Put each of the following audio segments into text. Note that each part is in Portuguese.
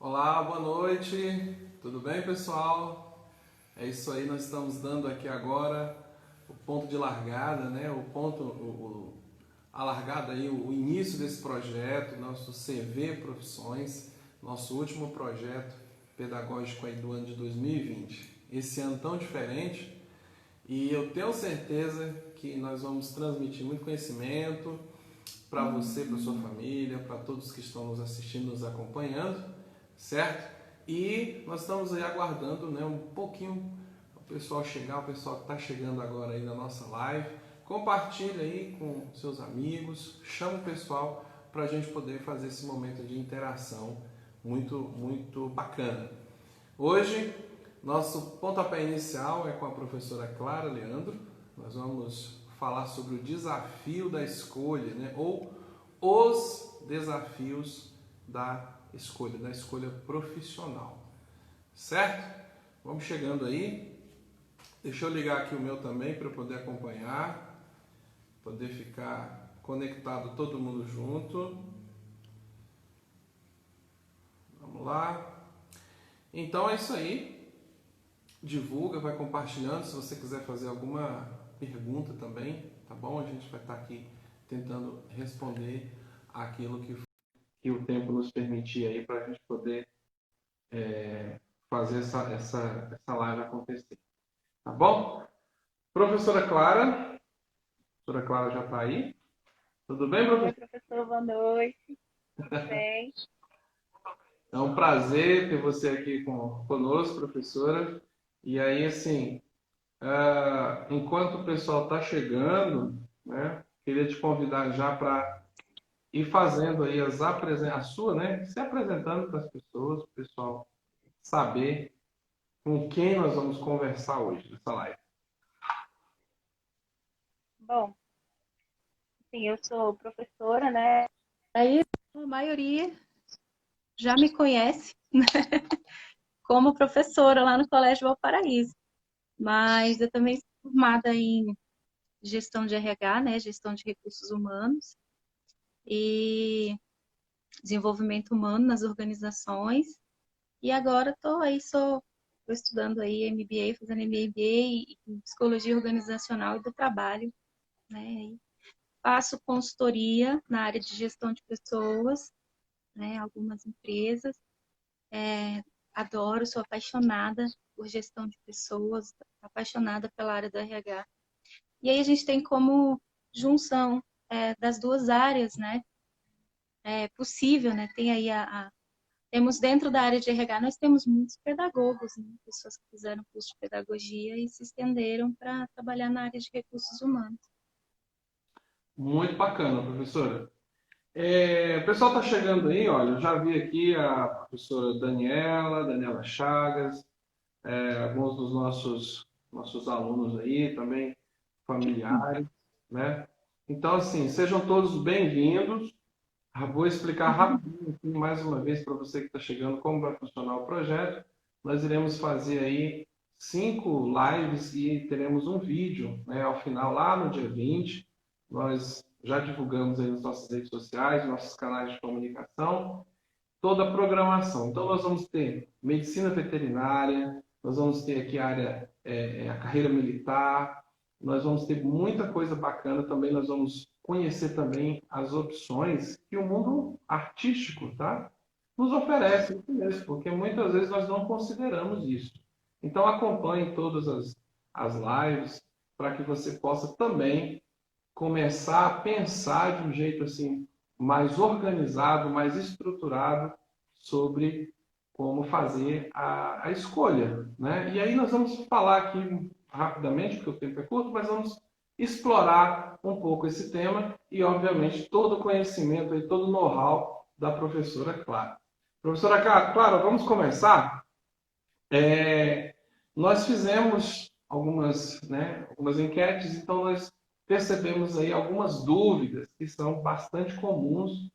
Olá, boa noite. Tudo bem, pessoal? É isso aí, nós estamos dando aqui agora o ponto de largada, né? A largada aí, o início desse projeto, nosso CV Profissões, nosso último projeto pedagógico aí do ano de 2020. Esse ano tão diferente, e eu tenho certeza que nós vamos transmitir muito conhecimento para você, para sua família, para todos que estão nos assistindo, nos acompanhando, certo? E nós estamos aí aguardando, né, um pouquinho o pessoal chegar, o pessoal que está chegando agora aí na nossa live. Compartilhe aí com seus amigos, chama o pessoal para a gente poder fazer esse momento de interação muito bacana. Hoje, nosso pontapé inicial é com a professora Clara Leandro. Nós vamos falar sobre o desafio da escolha, né? Ou os desafios da escolha profissional. Certo? Vamos chegando aí. Deixa eu ligar aqui o meu também para eu poder acompanhar, poder ficar conectado todo mundo junto. Vamos lá. Então é isso aí. Divulga, vai compartilhando. Se você quiser fazer alguma pergunta também, tá bom? A gente vai estar aqui tentando responder aquilo que o tempo nos permitir aí para a gente poder fazer essa live acontecer. Tá bom? Professora Clara. Professora Clara já está aí? Tudo bem, Oi, professora? professor, boa noite. Tudo bem? É um prazer ter você aqui conosco, professora. E aí, assim, enquanto o pessoal está chegando, né, queria te convidar já para ir fazendo aí a sua, né, se apresentando para as pessoas, para o pessoal saber com quem nós vamos conversar hoje nessa live. Bom, sim, eu sou professora, né? Aí a maioria já me conhece como professora lá no Colégio Valparaíso, mas eu também sou formada em gestão de RH, né? Gestão de recursos humanos e desenvolvimento humano nas organizações. E agora estou estudando aí MBA, fazendo MBA em psicologia organizacional e do trabalho, né? Faço consultoria na área de gestão de pessoas, né, algumas empresas. Adoro, sou apaixonada por gestão de pessoas, apaixonada pela área do RH. E aí a gente tem como junção das duas áreas, né? É possível, né? Tem aí temos dentro da área de RH, nós temos muitos pedagogos, né? Pessoas que fizeram curso de pedagogia e se estenderam para trabalhar na área de recursos humanos. Muito bacana, professora. O pessoal está chegando aí, olha, eu já vi aqui a professora Daniela Chagas, alguns dos nossos alunos aí, também familiares, né? Então, assim, sejam todos bem-vindos. Vou explicar rapidinho aqui, mais uma vez para você que está chegando como vai funcionar o projeto. Nós iremos fazer aí 5 lives e teremos um vídeo, né, ao final, lá no dia 20. Nós já divulgamos aí nas nossas redes sociais, nossos canais de comunicação, toda a programação. Então, nós vamos ter medicina veterinária, nós vamos ter aqui a carreira militar, nós vamos ter muita coisa bacana também, nós vamos conhecer também as opções que o mundo artístico, tá, nos oferece, isso mesmo, porque muitas vezes nós não consideramos isso. Então, acompanhe todas as lives para que você possa também começar a pensar de um jeito assim mais organizado, mais estruturado sobre como fazer a escolha, né? E aí nós vamos falar aqui rapidamente, porque o tempo é curto, mas vamos explorar um pouco esse tema e, obviamente, todo o conhecimento e todo o know-how da professora Clara. Professora Clara, vamos começar? Nós fizemos algumas enquetes, então nós percebemos aí algumas dúvidas que são bastante comuns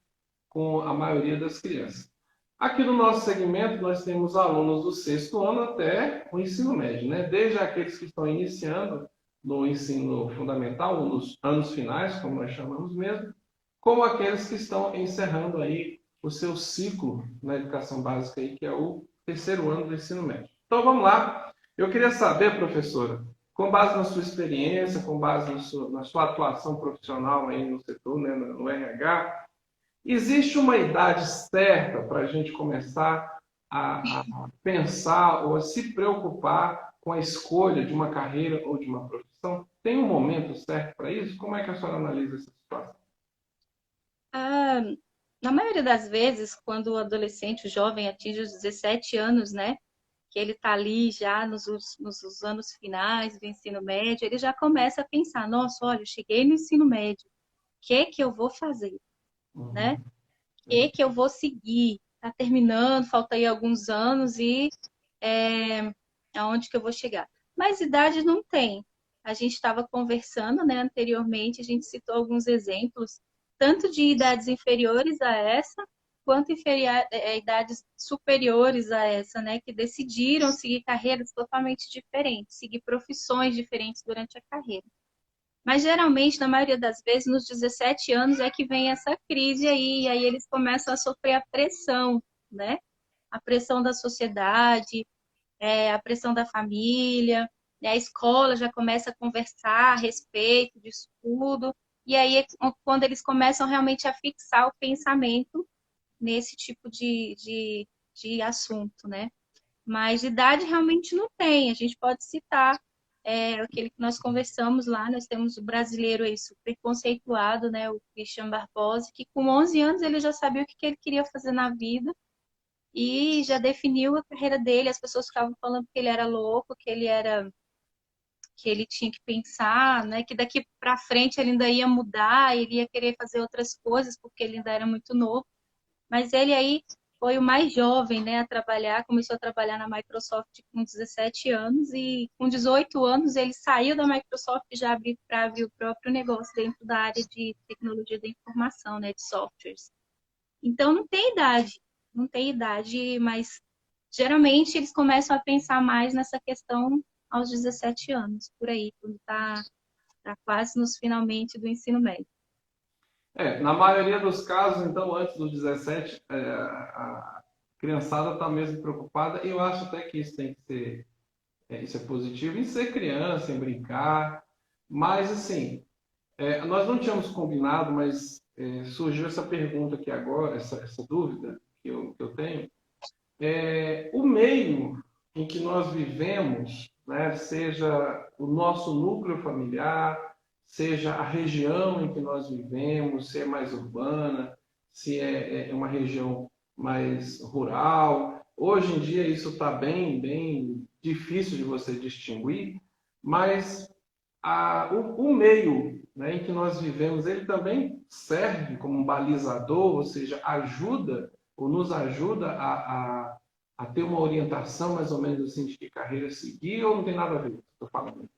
com a maioria das crianças. Aqui no nosso segmento, nós temos alunos do sexto ano até o ensino médio, né? Desde aqueles que estão iniciando no ensino fundamental, ou nos anos finais, como nós chamamos mesmo, como aqueles que estão encerrando aí o seu ciclo na educação básica, aí, que é o terceiro ano do ensino médio. Então, vamos lá. Eu queria saber, professora, com base na sua experiência, com base na sua atuação profissional aí no setor, né, no RH, existe uma idade certa para a gente começar a pensar ou a se preocupar com a escolha de uma carreira ou de uma profissão? Tem um momento certo para isso? Como é que a senhora analisa essa situação? Ah, na maioria das vezes, quando o adolescente, o jovem atinge os 17 anos, né? Que ele está ali já nos anos finais do ensino médio, ele já começa a pensar, nossa, olha, eu cheguei no ensino médio, o que eu vou fazer, né? O Uhum. que eu vou seguir? Está terminando, falta aí alguns anos e é, aonde que eu vou chegar? Mas idade não tem. A gente estava conversando, né, anteriormente, a gente citou alguns exemplos, tanto de idades inferiores a essa, quanto idades superiores a essa, né, que decidiram seguir carreiras totalmente diferentes, seguir profissões diferentes durante a carreira. Mas geralmente, na maioria das vezes, nos 17 anos é que vem essa crise aí, e aí eles começam a sofrer a pressão, né? A pressão da sociedade, a pressão da família, né? A escola já começa a conversar a respeito disso tudo, e aí é quando eles começam realmente a fixar o pensamento nesse tipo de assunto, né? Mas idade realmente não tem. A gente pode citar aquele que nós conversamos lá, nós temos o brasileiro aí super conceituado, né? O Christian Barbosa, que com 11 anos ele já sabia o que ele queria fazer na vida e já definiu a carreira dele. As pessoas ficavam falando que ele era louco, que ele tinha que pensar, né? Que daqui para frente ele ainda ia mudar, ele ia querer fazer outras coisas porque ele ainda era muito novo. Mas ele aí foi o mais jovem, né, a trabalhar, começou a trabalhar na Microsoft com 17 anos e com 18 anos ele saiu da Microsoft e já abriu para abrir o próprio negócio dentro da área de tecnologia da informação, né, de softwares. Então não tem idade, não tem idade, mas geralmente eles começam a pensar mais nessa questão aos 17 anos, por aí, quando tá quase nos finalmente do ensino médio. Na maioria dos casos, então, antes dos 17, a criançada está mesmo preocupada, e eu acho até que isso tem que ser, isso é positivo, em ser criança, em brincar, mas, assim, nós não tínhamos combinado, mas surgiu essa pergunta aqui agora, essa dúvida que eu tenho. O meio em que nós vivemos, né, seja o nosso núcleo familiar, seja a região em que nós vivemos, se é mais urbana, se é uma região mais rural. Hoje em dia isso está bem difícil de você distinguir, mas o meio, né, em que nós vivemos, ele também serve como um balizador, ou seja, ajuda ou nos ajuda a ter uma orientação mais ou menos assim de que carreira seguir, ou não tem nada a ver com o que eu estou falando?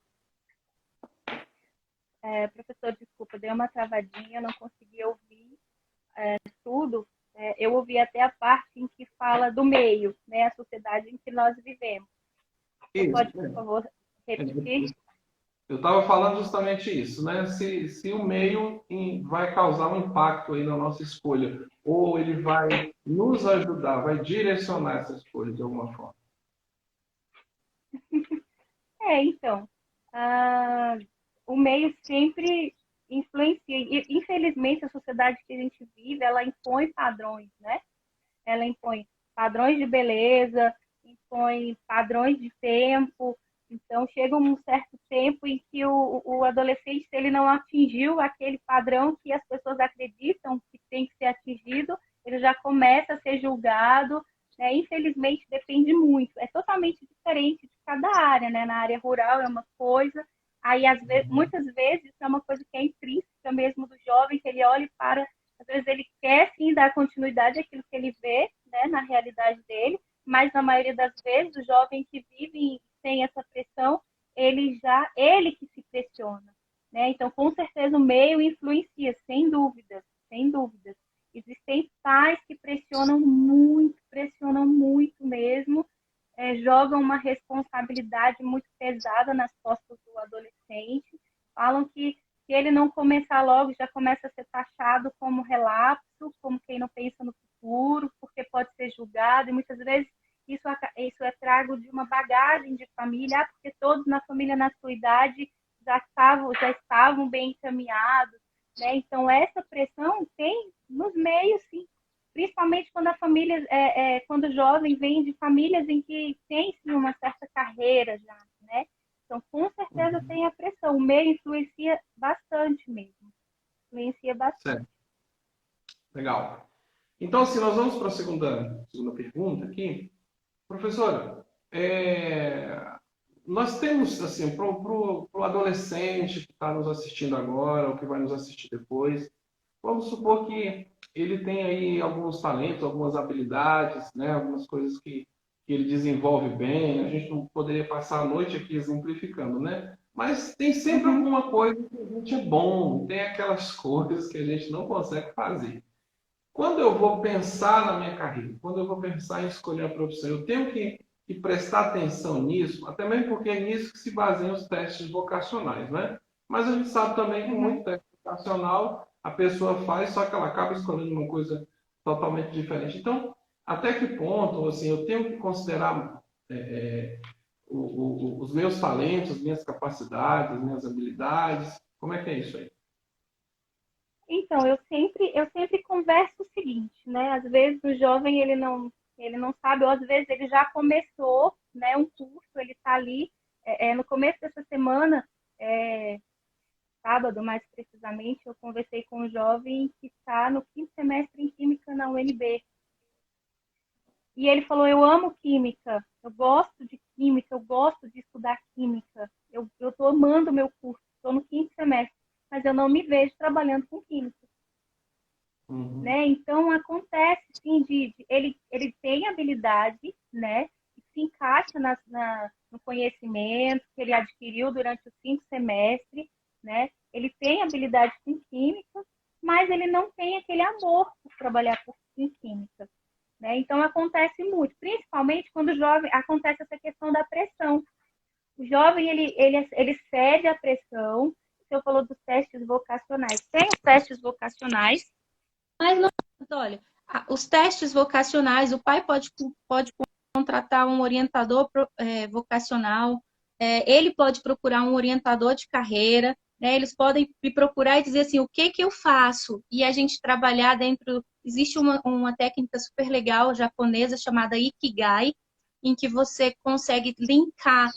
Professor, desculpa, deu uma travadinha, não consegui ouvir tudo. Eu ouvi até a parte em que fala do meio, né, a sociedade em que nós vivemos. Você Isso. pode, por favor, repetir? Eu estava falando justamente isso, né? Se o meio vai causar um impacto aí na nossa escolha, ou ele vai nos ajudar, vai direcionar essa escolha de alguma forma. Então, ah, o meio sempre influencia. E, infelizmente, a sociedade que a gente vive, ela impõe padrões, né? Ela impõe padrões de beleza, impõe padrões de tempo. Então, chega um certo tempo em que o adolescente, se ele não atingiu aquele padrão que as pessoas acreditam que tem que ser atingido, ele já começa a ser julgado, né? Infelizmente, depende muito. É totalmente diferente de cada área, né? Na área rural é uma coisa, aí às vezes, muitas vezes é uma coisa que é intrínseca mesmo do jovem, que ele olha e para, às vezes ele quer sim dar continuidade àquilo que ele vê, né, na realidade dele, mas na maioria das vezes o jovem que vive sem essa pressão, ele que se pressiona, né? Então, com certeza o meio influencia, sem dúvidas, sem dúvidas. Existem pais que pressionam muito mesmo, jogam uma responsabilidade muito pesada nas costas do adolescente, falam que se ele não começar logo, já começa a ser taxado como relapso, como quem não pensa no futuro, ser julgado, e muitas vezes isso é trago de uma bagagem de família, porque todos na família, na sua idade, já estavam bem encaminhados, né? Então, essa pressão tem nos meios, sim, principalmente quando a família, quando o jovem vem de famílias em que tem, sim, uma certa carreira já, né? Então, com certeza Uhum. tem a pressão. O meio influencia bastante mesmo. Influencia bastante. Certo, legal. Então, assim, nós vamos para a segunda pergunta aqui. Professora, nós temos, assim, para o adolescente que está nos assistindo agora, ou que vai nos assistir depois, vamos supor que ele tem aí alguns talentos, algumas habilidades, né, algumas coisas que ele desenvolve bem. A gente não poderia passar a noite aqui exemplificando, né? Mas tem sempre Uhum. alguma coisa que a gente é bom, tem aquelas coisas que a gente não consegue fazer. Quando eu vou pensar na minha carreira, quando eu vou pensar em escolher a profissão, eu tenho que prestar atenção nisso, até mesmo porque é nisso que se baseiam os testes vocacionais, né? Mas a gente sabe também que Uhum. muito teste vocacional a pessoa faz, só que ela acaba escolhendo uma coisa totalmente diferente. Então, até que ponto, assim, eu tenho que considerar os meus talentos, as minhas capacidades, as minhas habilidades? Como é que é isso aí? Então, eu sempre converso o seguinte, né? Às vezes o jovem ele não sabe, ou às vezes ele já começou, né, um curso, ele está ali, no começo dessa semana, é, sábado mais precisamente, eu conversei com um jovem que está no quinto semestre em Química na UNB. E ele falou: eu amo química, eu gosto de química, eu gosto de estudar química, eu estou amando o meu curso, estou no quinto semestre, mas eu não me vejo trabalhando com química. Uhum. Né? Então, acontece, sim, ele tem habilidade, né? Que se encaixa no conhecimento que ele adquiriu durante os 5 semestres, né? Ele tem habilidade com química, mas ele não tem aquele amor por trabalhar com química. Né? Então, acontece muito, principalmente quando o jovem acontece essa questão da pressão. O jovem, ele cede à pressão. Você falou dos testes vocacionais. Tem os testes vocacionais, mas não, olha, os testes vocacionais, o pai pode contratar um orientador vocacional, ele pode procurar um orientador de carreira, né? Eles podem me procurar e dizer assim, o que que eu faço? E a gente trabalhar dentro. Existe uma técnica super legal japonesa chamada Ikigai, em que você consegue linkar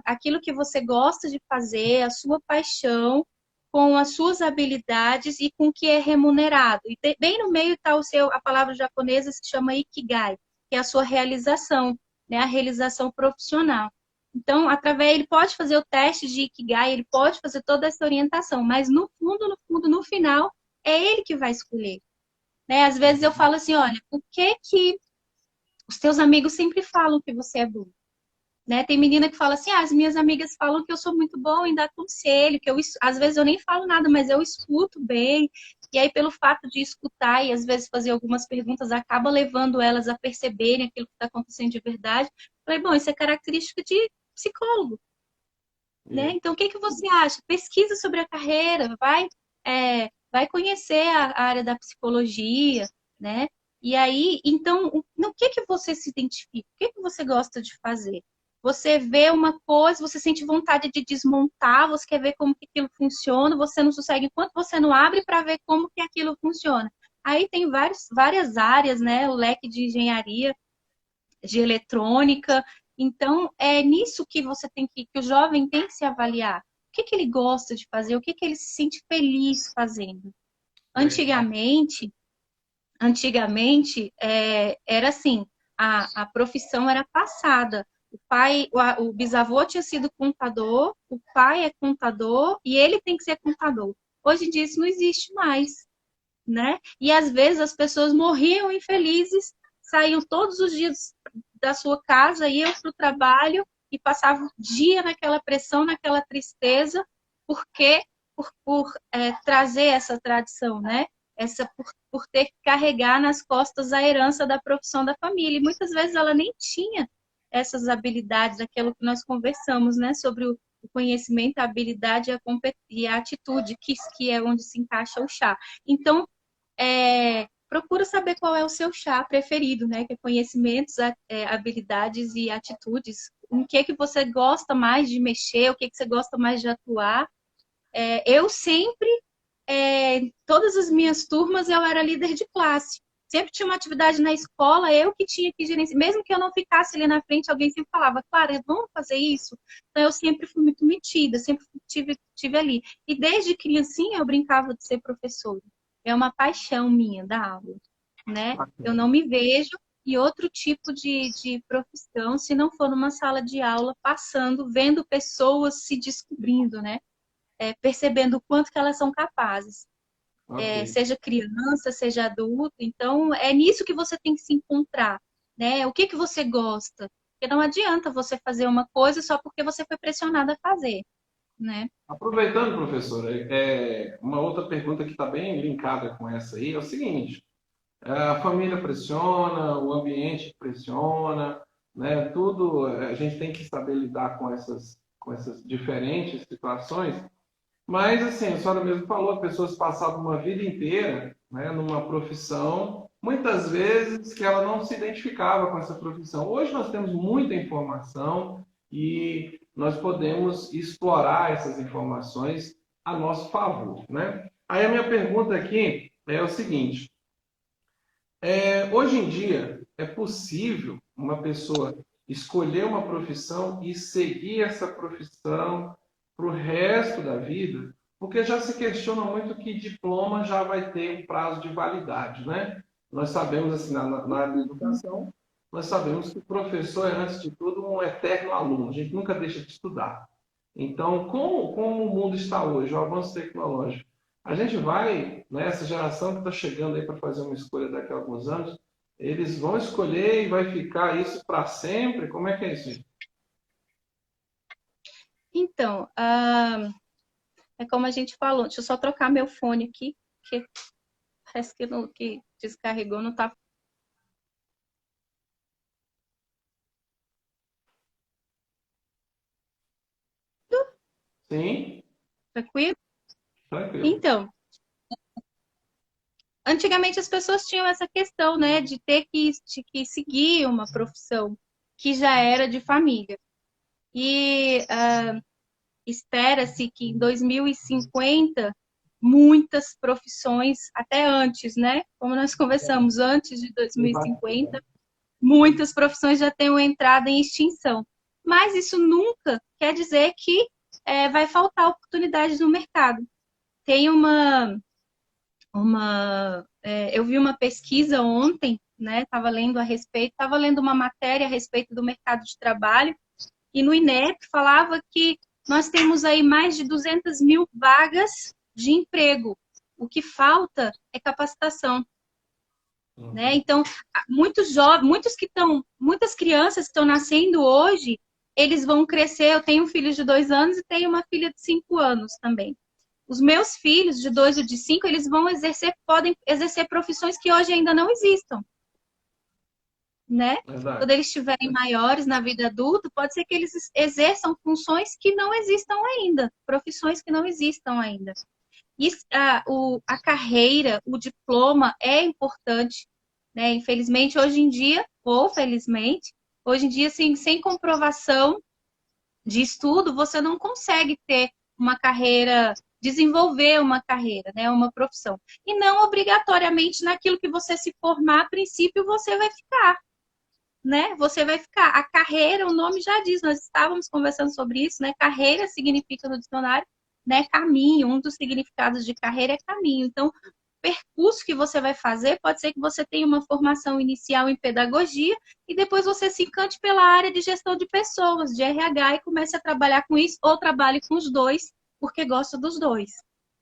aquilo que você gosta de fazer, a sua paixão, com as suas habilidades e com o que é remunerado. E bem no meio está a palavra japonesa se chama Ikigai, que é a sua realização, né? A realização profissional. Então, através ele pode fazer o teste de Ikigai, ele pode fazer toda essa orientação, mas no fundo, no fundo, no final, é ele que vai escolher. Né? Às vezes eu falo assim, olha, por que que os teus amigos sempre falam que você é bom? Né? Tem menina que fala assim, as minhas amigas falam que eu sou muito bom em dar conselho, que às vezes eu nem falo nada, mas eu escuto bem. E aí, pelo fato de escutar e às vezes fazer algumas perguntas, acaba levando elas a perceberem aquilo que está acontecendo de verdade. Falei, bom, isso é característica de psicólogo, né? Isso. Então, o que que você acha? Pesquisa sobre a carreira, vai conhecer a área da psicologia, né? E aí, então, no que você se identifica? O que que você gosta de fazer? Você vê uma coisa, você sente vontade de desmontar, você quer ver como que aquilo funciona, você não consegue enquanto você não abre para ver como que aquilo funciona. Aí tem várias áreas, né? O leque de engenharia, de eletrônica. Então, é nisso que que o jovem tem que se avaliar. O que que ele gosta de fazer? O que que ele se sente feliz fazendo? Legal. Antigamente, era assim, a profissão era passada. O bisavô tinha sido contador, o pai é contador e ele tem que ser contador. Hoje em dia isso não existe mais, né? E às vezes as pessoas morriam infelizes, saíam todos os dias da sua casa, iam para o trabalho e passavam o dia naquela pressão, naquela tristeza, porque trazer essa tradição, né? Por ter que carregar nas costas a herança da profissão da família. E muitas vezes ela nem tinha essas habilidades, aquilo que nós conversamos, né? Sobre o conhecimento, a habilidade e a atitude, que é onde se encaixa o chá. Então, procura saber qual é o seu chá preferido, né? Que é conhecimentos, habilidades e atitudes. Em que você gosta mais de mexer, o que você gosta mais de atuar. Eu sempre, todas as minhas turmas, eu era líder de classe. Sempre tinha uma atividade na escola, eu que tinha que gerenciar. Mesmo que eu não ficasse ali na frente, alguém sempre falava, Clara, vamos fazer isso? Então, eu sempre fui muito metida, sempre tive ali. E desde criancinha, eu brincava de ser professora. É uma paixão minha, da aula, né? Eu não me vejo em outro tipo de profissão se não for numa sala de aula, passando, vendo pessoas se descobrindo, né? Percebendo o quanto que elas são capazes. Ok. Seja criança, seja adulto. Então, é nisso que você tem que se encontrar, né? O que que você gosta? Porque não adianta você fazer uma coisa só porque você foi pressionada a fazer, né? Aproveitando, professora, uma outra pergunta que está bem linkada com essa aí é o seguinte: a família pressiona, o ambiente pressiona, né? Tudo a gente tem que saber lidar com essas diferentes situações. Mas, assim, a senhora mesmo falou, as pessoas passavam uma vida inteira, né, numa profissão, muitas vezes que ela não se identificava com essa profissão. Hoje nós temos muita informação e nós podemos explorar essas informações a nosso favor, né? Aí a minha pergunta aqui é o seguinte: hoje em dia é possível uma pessoa escolher uma profissão e seguir essa profissão para o resto da vida? Porque já se questiona muito que diploma já vai ter um prazo de validade, né? Nós sabemos, assim, na área da educação, nós sabemos que o professor é, antes de tudo, um eterno aluno. A gente nunca deixa de estudar. Então, como o mundo está hoje, o avanço tecnológico, a gente vai, né, essa geração que está chegando aí para fazer uma escolha daqui a alguns anos, eles vão escolher e vai ficar isso para sempre? Como é que é isso aí? Então, é como a gente falou. Deixa eu só trocar meu fone aqui, que parece que descarregou, não tá Sim, tranquilo. tranquilo. Então, antigamente as pessoas tinham essa questão, né, de que seguir uma profissão que já era de família. E espera-se que em 2050 muitas profissões, até antes, né? Como nós conversamos, antes de Exato. 2050, muitas profissões já tenham entrado em extinção. Mas isso nunca quer dizer que vai faltar oportunidades no mercado. Tem eu vi uma pesquisa ontem, né? Estava lendo a respeito, estava lendo uma matéria a respeito do mercado de trabalho, e no INEP falava que nós temos aí mais de 200 mil vagas de emprego. O que falta é capacitação, né? Uhum. Então, muitos jovens, muitas crianças que estão nascendo hoje, eles vão crescer. Eu tenho um filho de 2 anos e tenho uma filha de 5 anos também. Os meus filhos, de 2 e de 5, eles podem exercer profissões que hoje ainda não existam, né? Verdade. Quando eles estiverem maiores na vida adulta, pode ser que eles exerçam funções que não existam ainda, profissões que não existam ainda. E a carreira, o diploma é importante, né? Infelizmente, hoje em dia, ou felizmente, hoje em dia, assim, sem comprovação de estudo, você não consegue ter uma carreira, desenvolver uma carreira, né? Uma profissão. E não obrigatoriamente naquilo que você se formar, a princípio, você vai ficar, né? Você vai ficar. A carreira, o nome já diz, nós estávamos conversando sobre isso, né? Carreira significa no dicionário, né? Caminho. Um dos significados de carreira é caminho. Então, percurso que você vai fazer, pode ser que você tenha uma formação inicial em pedagogia e depois você se encante pela área de gestão de pessoas, de RH, e comece a trabalhar com isso, ou trabalhe com os dois, porque gosta dos dois,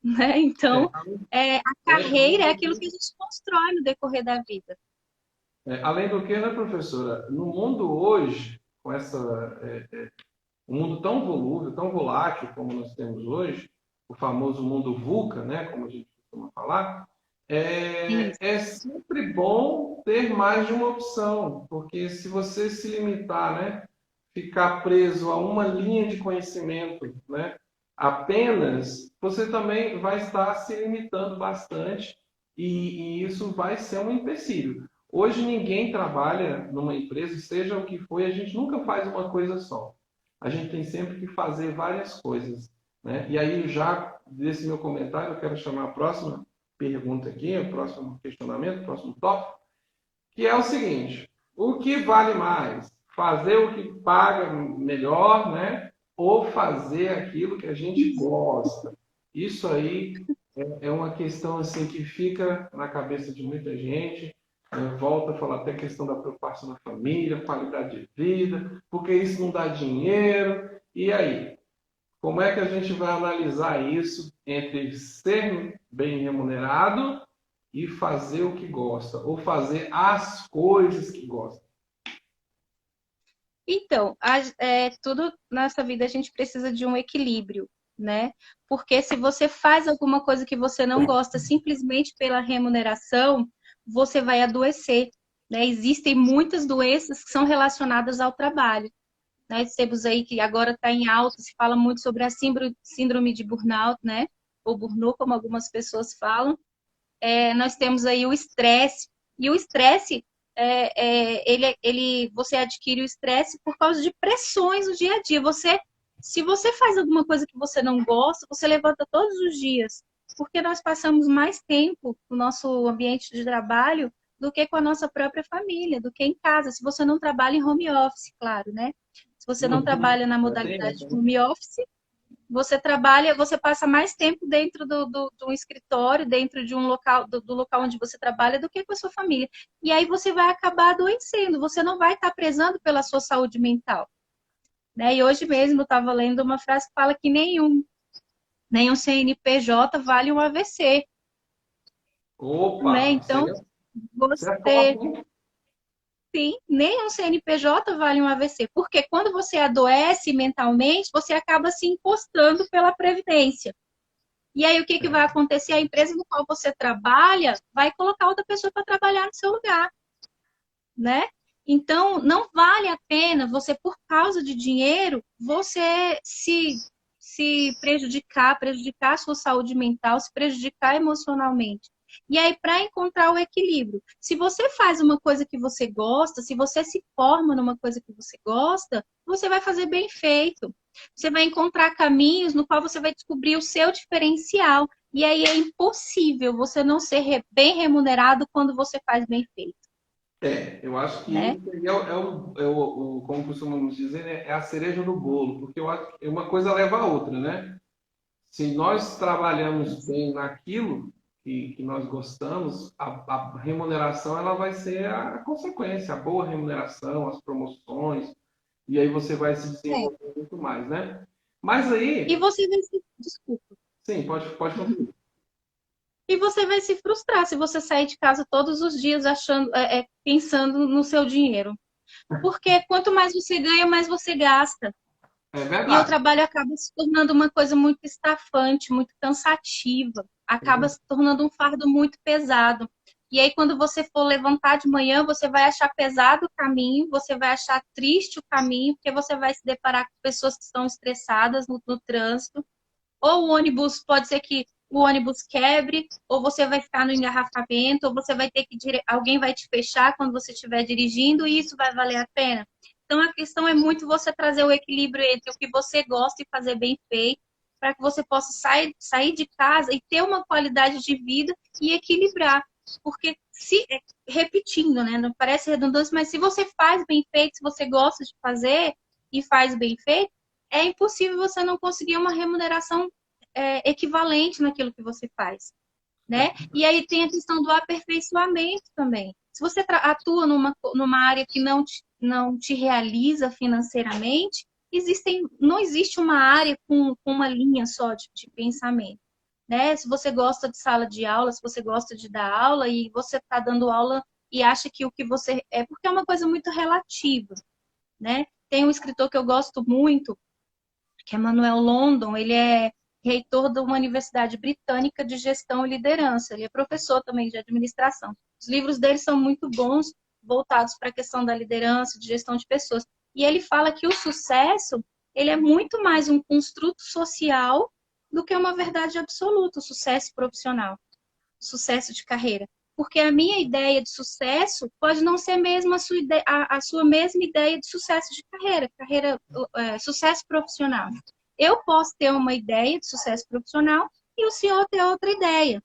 né? É, Então, a além carreira é do aquilo que, que a gente constrói no decorrer da vida. além do que, né, professora? No mundo hoje, com um mundo tão volúvel, tão volátil como nós temos hoje, o famoso mundo VUCA, né, como a gente costuma falar, Isso. é sempre bom ter mais de uma opção, porque se você se limitar, né, ficar preso a uma linha de conhecimento, né, apenas, você também vai estar se limitando bastante e isso vai ser um empecilho. Hoje ninguém trabalha numa empresa, seja o que for, a gente nunca faz uma coisa só. A gente tem sempre que fazer várias coisas, né? E aí, já desse meu comentário, eu quero chamar a próxima pergunta aqui, o próximo questionamento, o próximo tópico, que é o seguinte: o que vale mais? Fazer o que paga melhor, né? Ou fazer aquilo que a gente gosta? Isso aí é uma questão assim que fica na cabeça de muita gente. Volta a falar até a questão da preocupação na família, qualidade de vida, porque isso não dá dinheiro. E aí? Como é que a gente vai analisar isso entre ser bem remunerado e fazer o que gosta, ou fazer as coisas que gosta? Então, tudo nessa vida a gente precisa de um equilíbrio, né? Porque se você faz alguma coisa que você não gosta simplesmente pela remuneração, você vai adoecer, né? Existem muitas doenças que são relacionadas ao trabalho, né? Temos aí que agora está em alta, se fala muito sobre a síndrome de burnout, né? Ou burnout, como algumas pessoas falam. Nós temos aí o estresse, e o estresse, você adquire o estresse por causa de pressões no dia a dia. Se você faz alguma coisa que você não gosta, você levanta todos os dias, porque nós passamos mais tempo no nosso ambiente de trabalho do que com a nossa própria família, do que em casa. Se você não trabalha em home office, claro, né? Se você não Uhum. trabalha na Já tem modalidade essa, de né? home office, você trabalha, você passa mais tempo dentro do escritório, dentro de um local, do local onde você trabalha, do que com a sua família. E aí você vai acabar adoecendo, você não vai estar prezando pela sua saúde mental. Né? E hoje mesmo eu estava lendo uma frase que fala que nenhum CNPJ vale um AVC. Né? Opa, Então, isso é forte, você hein? sim, nem um CNPJ vale um AVC, porque quando você adoece mentalmente, você acaba se encostando pela Previdência. E aí, o que, que vai acontecer? A empresa no qual você trabalha vai colocar outra pessoa para trabalhar no seu lugar, né? Então, não vale a pena você, por causa de dinheiro, você se prejudicar a sua saúde mental, se prejudicar emocionalmente. E aí, para encontrar o equilíbrio, se você faz uma coisa que você gosta, se você se forma numa coisa que você gosta, você vai fazer bem feito. Você vai encontrar caminhos no qual você vai descobrir o seu diferencial. E aí é impossível você não ser bem remunerado quando você faz bem feito, Eu acho que né? esse aí como costumamos dizer, né, é a cereja do bolo, porque eu acho que uma coisa leva a outra, né? Se nós trabalhamos bem naquilo que nós gostamos, a remuneração ela vai ser a consequência, a boa remuneração, as promoções, e aí você vai se É. desenvolver muito mais, né? Mas E aí, você vai se, desculpa. sim, pode concluir. E você vai se frustrar se você sair de casa todos os dias pensando no seu dinheiro. Porque quanto mais você ganha, mais você gasta. É E o verdade. trabalho acaba se tornando uma coisa muito estafante, muito cansativa. Acaba se tornando um fardo muito pesado. E aí, quando você for levantar de manhã, você vai achar pesado o caminho, você vai achar triste o caminho, porque você vai se deparar com pessoas que estão estressadas no trânsito. Ou o ônibus, pode ser que o ônibus quebre, ou você vai ficar no engarrafamento, ou você vai ter que alguém vai te fechar quando você estiver dirigindo, e isso vai valer a pena. Então a questão é muito você trazer o equilíbrio entre o que você gosta e fazer bem feito, para que você possa sair de casa e ter uma qualidade de vida e equilibrar. Porque repetindo, né? Não parece redundância, mas se você faz bem feito, se você gosta de fazer e faz bem feito, é impossível você não conseguir uma remuneração equivalente naquilo que você faz, né? E aí tem a questão do aperfeiçoamento também. Se você atua numa área que não te realiza financeiramente, não existe uma área com uma linha só de pensamento. Né? Se você gosta de sala de aula, se você gosta de dar aula e você está dando aula e acha que o que você é, porque é uma coisa muito relativa, né? Tem um escritor que eu gosto muito, que é Manuel London, ele é reitor de uma universidade britânica de gestão e liderança. Ele é professor também de administração. Os livros dele são muito bons, voltados para a questão da liderança, de gestão de pessoas. E ele fala que o sucesso, ele é muito mais um construto social do que uma verdade absoluta, o sucesso profissional. sucesso de carreira? Porque a minha ideia de sucesso pode não ser mesmo a sua mesma ideia de sucesso de carreira, sucesso profissional. Eu posso ter uma ideia de sucesso profissional e o senhor ter outra ideia.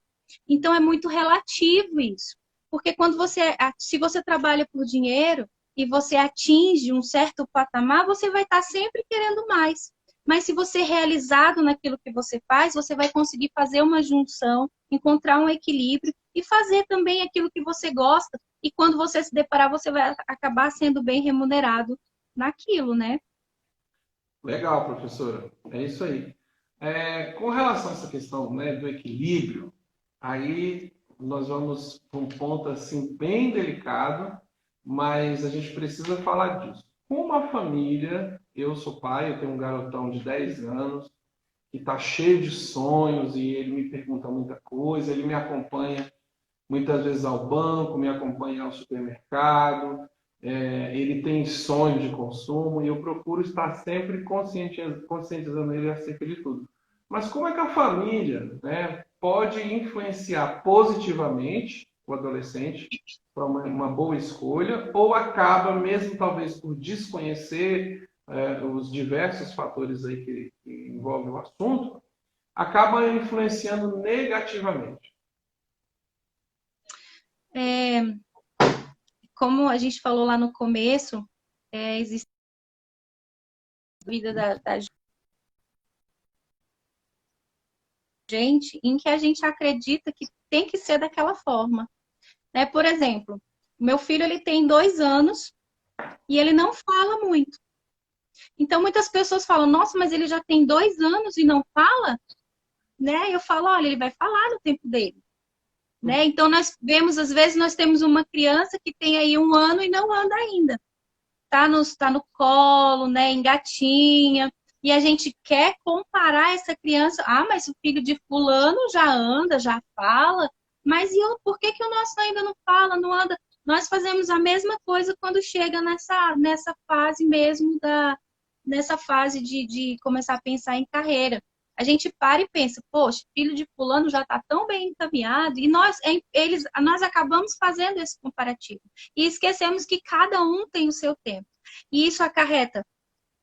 Então é muito relativo isso. Porque se você trabalha por dinheiro e você atinge um certo patamar, você vai estar sempre querendo mais. Mas se você é realizado naquilo que você faz, você vai conseguir fazer uma junção, encontrar um equilíbrio e fazer também aquilo que você gosta. E quando você se deparar, você vai acabar sendo bem remunerado naquilo, né? Legal, professora. É isso aí. Com relação a essa questão, né, do equilíbrio, aí nós vamos para um ponto assim bem delicado, mas a gente precisa falar disso. Com uma família, eu sou pai, eu tenho um garotão de 10 anos que está cheio de sonhos e ele me pergunta muita coisa, ele me acompanha muitas vezes ao banco, me acompanha ao supermercado, ele tem sonhos de consumo e eu procuro estar sempre conscientizando ele acerca de tudo. Mas como é que a família, né, pode influenciar positivamente o adolescente para uma boa escolha ou acaba, mesmo talvez por desconhecer os diversos fatores aí que envolvem o assunto, acaba influenciando negativamente? É, como a gente falou lá no começo, existe a vida da gente em que a gente acredita que tem que ser daquela forma. Né? Por exemplo, meu filho ele tem 2 anos e ele não fala muito. Então muitas pessoas falam, nossa, mas ele já tem 2 anos e não fala? Né? Eu falo, olha, ele vai falar no tempo dele. Né? Então nós vemos, às vezes, nós temos uma criança que tem aí 1 ano e não anda ainda. Tá no colo, né? Engatinha. E a gente quer comparar essa criança. Ah, mas o filho de fulano já anda, já fala. Mas por que que o nosso ainda não fala, não anda? Nós fazemos a mesma coisa quando chega nessa fase mesmo nessa fase de começar a pensar em carreira. A gente para e pensa, poxa, filho de fulano já está tão bem encaminhado, e nós acabamos fazendo esse comparativo. E esquecemos que cada um tem o seu tempo. E isso acarreta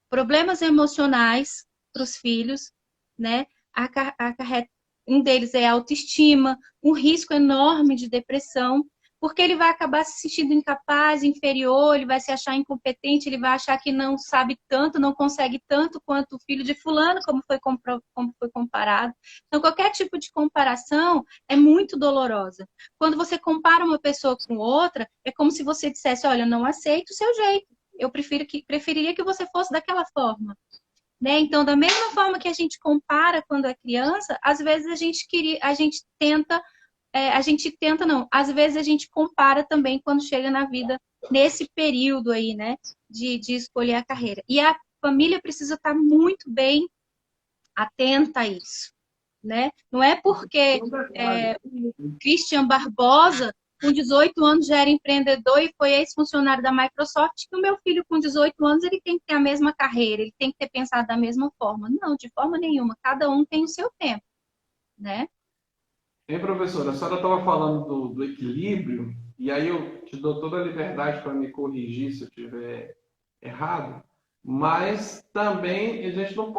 problemas emocionais para os filhos, né? Acarreta, um deles é a autoestima, um risco enorme de depressão, porque ele vai acabar se sentindo incapaz, inferior, ele vai se achar incompetente, ele vai achar que não sabe tanto, não consegue tanto quanto o filho de fulano, como foi comparado. Então, qualquer tipo de comparação é muito dolorosa. Quando você compara uma pessoa com outra, é como se você dissesse, olha, eu não aceito o seu jeito. Eu preferiria que você fosse daquela forma. Né? Então, da mesma forma que a gente compara quando é criança, às vezes às vezes a gente compara também quando chega na vida, nesse período aí, né, de escolher a carreira. E a família precisa estar muito bem atenta a isso, né? Não é porque o Christian Barbosa, com 18 anos, já era empreendedor e foi ex-funcionário da Microsoft, que o meu filho, com 18 anos, ele tem que ter a mesma carreira, ele tem que ter pensado da mesma forma. Não, de forma nenhuma. Cada um tem o seu tempo, né? Hein, professora, a senhora estava falando do equilíbrio, e aí eu te dou toda a liberdade para me corrigir se eu estiver errado, mas também a gente não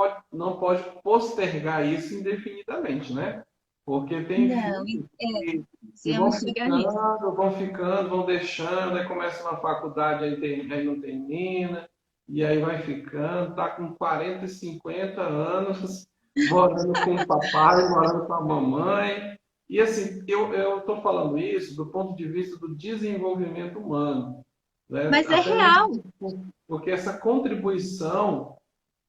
pode postergar isso indefinidamente, né? Porque tem Não, filhos que vão precisamos chegar nisso. ficando, vão ficando, vão deixando, aí começa na faculdade, aí não termina, e aí vai ficando, tá com 40, 50 anos, morando com o papai, morando com a mamãe. E assim, eu estou falando isso do ponto de vista do desenvolvimento humano, né? Mas é Até real. mesmo porque essa contribuição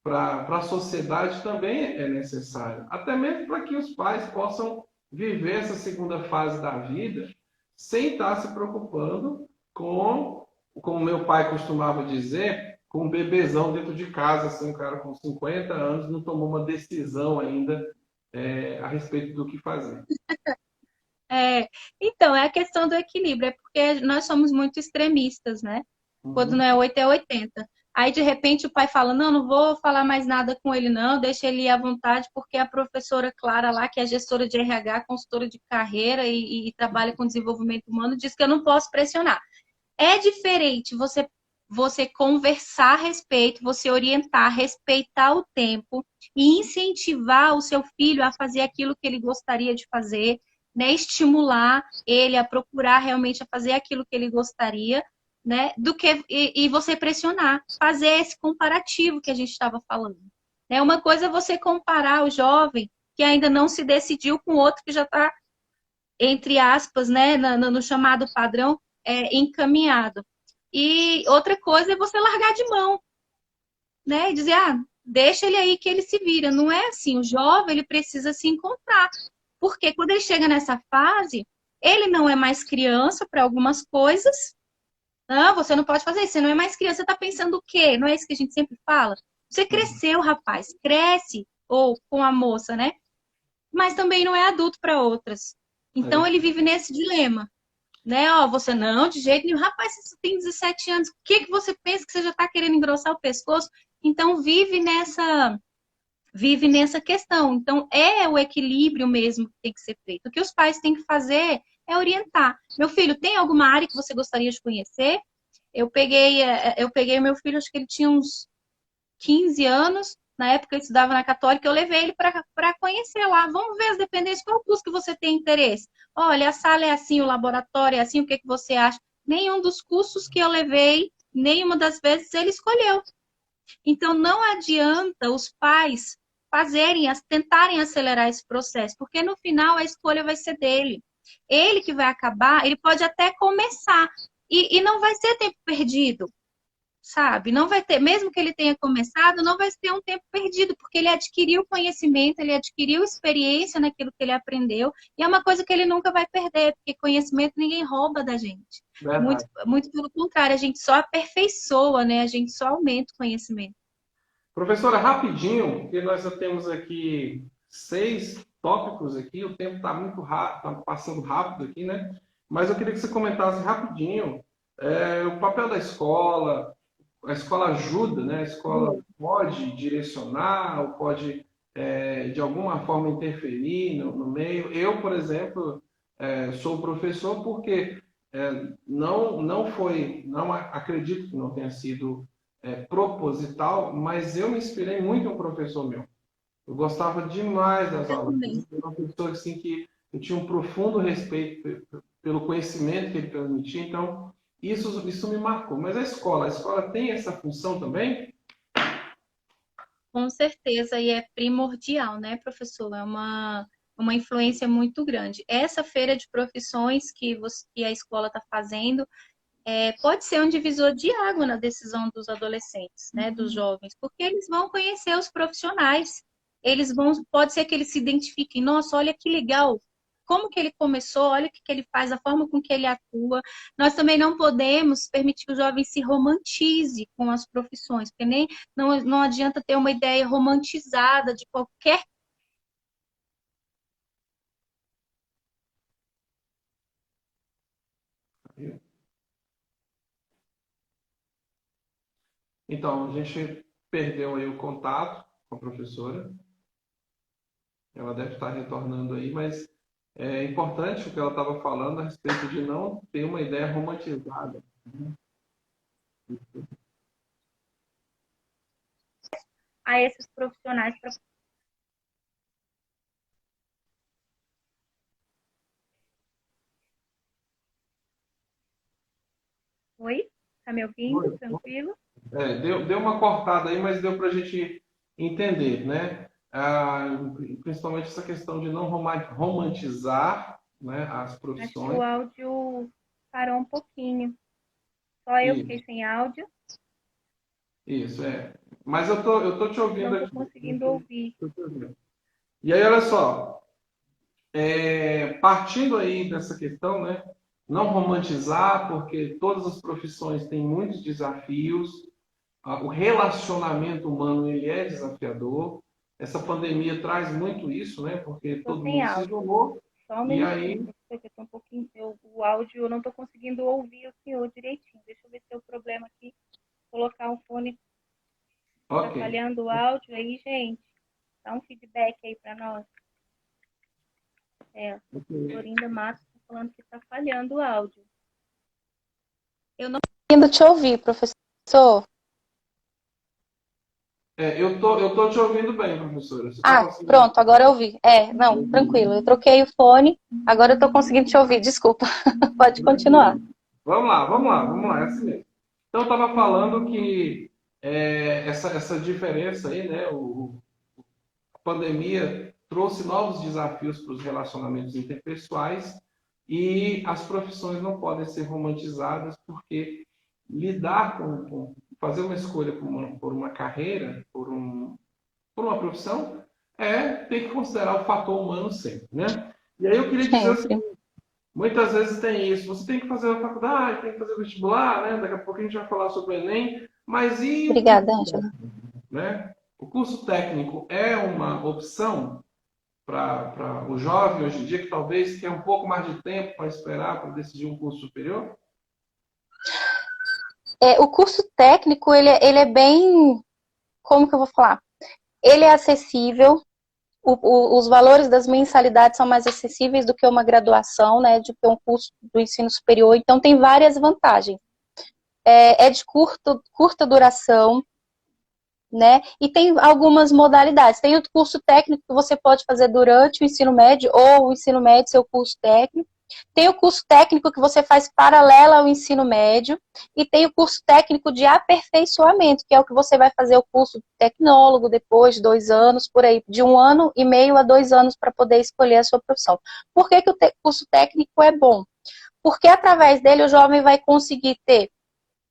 para a sociedade também é necessária. Até mesmo para que os pais possam viver essa segunda fase da vida sem estar se preocupando com, como meu pai costumava dizer, com um bebezão dentro de casa, assim, um cara com 50 anos não tomou uma decisão ainda a respeito do que fazer. Então, é a questão do equilíbrio, é porque nós somos muito extremistas, né? Quando Uhum. não é 8 é 80. Aí, de repente, o pai fala, não, não vou falar mais nada com ele, não, deixa ele ir à vontade, porque a professora Clara lá, que é gestora de RH, consultora de carreira e trabalha com desenvolvimento humano, diz que eu não posso pressionar. É diferente você conversar a respeito, você orientar, respeitar o tempo e incentivar o seu filho a fazer aquilo que ele gostaria de fazer, né? Estimular ele a procurar realmente a fazer aquilo que ele gostaria, né? Do que e você pressionar, fazer esse comparativo que a gente estava falando. Né? Uma coisa é você comparar o jovem que ainda não se decidiu com outro que já está, entre aspas, né, no chamado padrão, encaminhado. E outra coisa é você largar de mão, né? E dizer, deixa ele aí que ele se vira. Não é assim. O jovem, ele precisa se encontrar. Porque quando ele chega nessa fase, ele não é mais criança para algumas coisas. Não, você não pode fazer isso. Você não é mais criança. Você está pensando o quê? Não é isso que a gente sempre fala? Você cresceu, rapaz. Cresce. Ou com a moça, né? Mas também não é adulto para outras. Então, ele vive nesse dilema. Né? Ó, você não, de jeito nenhum. Rapaz, você tem 17 anos, o que que você pensa que você já está querendo engrossar o pescoço? Então, vive nessa questão. Então, é o equilíbrio mesmo que tem que ser feito. O que os pais têm que fazer é orientar. Meu filho, tem alguma área que você gostaria de conhecer? Eu peguei o meu filho, acho que ele tinha uns 15 anos, na época eu estudava na Católica, eu levei ele para conhecer lá. Vamos ver as dependências, qual curso que você tem interesse? Olha, a sala é assim, o laboratório é assim, o que que você acha? Nenhum dos cursos que eu levei, nenhuma das vezes ele escolheu. Então, não adianta os pais tentarem acelerar esse processo, porque no final a escolha vai ser dele. Ele que vai acabar, ele pode até começar, e não vai ser tempo perdido, sabe? Não vai ter, mesmo que ele tenha começado, não vai ter um tempo perdido, porque ele adquiriu conhecimento, ele adquiriu experiência naquilo que ele aprendeu, e é uma coisa que ele nunca vai perder, porque conhecimento ninguém rouba da gente. Muito, Verdade. muito pelo contrário, a gente só aperfeiçoa, né? A gente só aumenta o conhecimento. Professora, rapidinho, porque nós já temos aqui 6 tópicos aqui, o tempo está muito rápido, está passando rápido aqui, né? Mas eu queria que você comentasse rapidinho o papel da escola. A escola ajuda, né? A escola pode direcionar ou pode, de alguma forma, interferir no meio. Eu, por exemplo, sou professor porque não foi, não acredito que não tenha sido proposital, mas eu me inspirei muito em um professor meu. Eu gostava demais das Eu aulas dele. também. Era um professor assim, que eu tinha um profundo respeito pelo conhecimento que ele transmitia, então isso me marcou. Mas a escola tem essa função também? Com certeza, e é primordial, né, professor? É uma influência muito grande. Essa feira de profissões que a escola está fazendo pode ser um divisor de água na decisão dos adolescentes, né, dos jovens, porque eles vão conhecer os profissionais. Pode ser que eles se identifiquem, nossa, olha que legal, como que ele começou, olha o que que ele faz, a forma com que ele atua. Nós também não podemos permitir que o jovem se romantize com as profissões, porque nem não adianta ter uma ideia romantizada de qualquer. Então, a gente perdeu aí o contato com a professora. Ela deve estar retornando aí, mas é importante o que ela estava falando a respeito de não ter uma ideia romantizada. A esses profissionais para. Oi? Tá me ouvindo? Tranquilo? Deu uma cortada aí, mas deu para a gente entender, né? Principalmente essa questão de não romantizar, né, as Acho que o profissões. áudio parou um pouquinho. Só eu fiquei Isso, sem áudio. isso, é. Mas eu tô te ouvindo Não estou aqui. conseguindo ouvir. Tô te ouvindo. E aí, olha só, partindo aí dessa questão, né? Não romantizar, porque todas as profissões têm muitos desafios. O relacionamento humano ele é desafiador. Essa pandemia traz muito isso, né? Porque Estou todo sem mundo se áudio. isolou Só um e minutinho, aí professor, que eu tô um pouquinho. O áudio eu não estou conseguindo ouvir o senhor direitinho. Deixa eu ver se é o problema aqui. Colocar um fone falhando o áudio aí, gente. Dá um feedback aí para nós. Florinda Matos está falando que está falhando o áudio. Eu não estou conseguindo te ouvir, professor. Eu tô te ouvindo bem, professora. Você tá conseguindo? Pronto, agora eu ouvi. Não, tranquilo. Eu troquei o fone, agora eu estou conseguindo te ouvir. Desculpa. Pode continuar. Vamos lá, é assim mesmo. Então, eu estava falando que essa diferença aí, né? A pandemia trouxe novos desafios para os relacionamentos interpessoais e as profissões não podem ser romantizadas porque lidar fazer uma escolha por uma carreira, por uma profissão, tem que considerar o fator humano sempre, né? E aí eu queria dizer assim, muitas vezes tem isso, você tem que fazer a faculdade, tem que fazer o vestibular, né? Daqui a pouco a gente vai falar sobre o Enem, mas e Obrigada, Ângela. né? O curso técnico é uma opção para o jovem hoje em dia que talvez tenha um pouco mais de tempo para esperar para decidir um curso superior? O curso técnico, ele é bem... Como que eu vou falar? Ele é acessível, os valores das mensalidades são mais acessíveis do que uma graduação, né, do que um curso do ensino superior, então tem várias vantagens. É de curta duração, né, e tem algumas modalidades. Tem o curso técnico que você pode fazer durante o ensino médio, ou o ensino médio, seu curso técnico. Tem o curso técnico que você faz paralelo ao ensino médio, e tem o curso técnico de aperfeiçoamento, que é o que você vai fazer o curso de tecnólogo depois de 2 anos, por aí, de 1 ano e meio a 2 anos para poder escolher a sua profissão. Por que o curso técnico é bom? Porque através dele o jovem vai conseguir ter